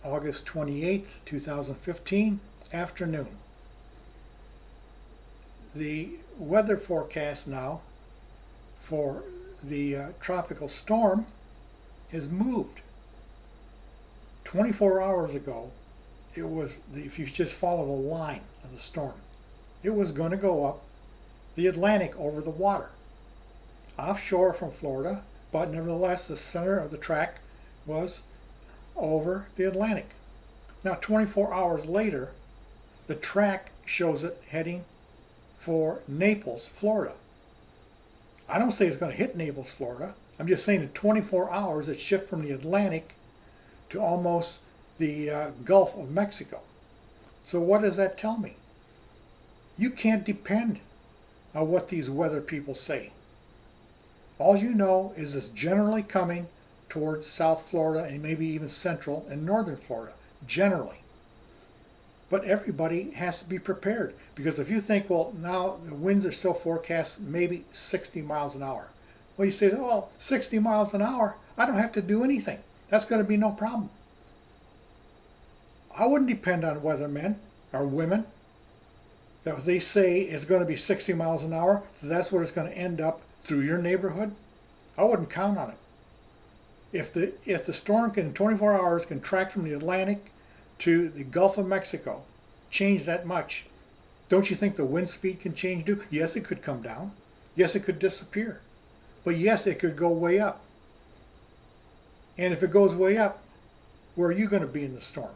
August 28th, 2015, afternoon. The weather forecast now for the tropical storm has moved. 24 hours ago, it was, if you just follow the line of the storm, it was going to go up the Atlantic over the water, offshore from Florida, but nevertheless the center of the track was over the Atlantic. Now 24 hours later, the track shows it heading for Naples, Florida. I don't say it's going to hit Naples, Florida. I'm just saying in 24 hours it shifted from the Atlantic to almost the Gulf of Mexico. So what does that tell me? You can't depend on what these weather people say. All you know is it's generally coming towards South Florida and maybe even Central and Northern Florida, generally. But everybody has to be prepared, because if you think, well, now the winds are still forecast maybe 60 miles an hour. Well, you say, well, 60 miles an hour, I don't have to do anything. That's going to be no problem. I wouldn't depend on weathermen or women that they say is going to be 60 miles an hour, so that's what it's going to end up through your neighborhood. I wouldn't count on it. If the storm can, in 24 hours, can track from the Atlantic to the Gulf of Mexico, change that much, don't you think the wind speed can change too? Yes, it could come down. Yes, it could disappear. But yes, it could go way up. And if it goes way up, where are you going to be in the storm?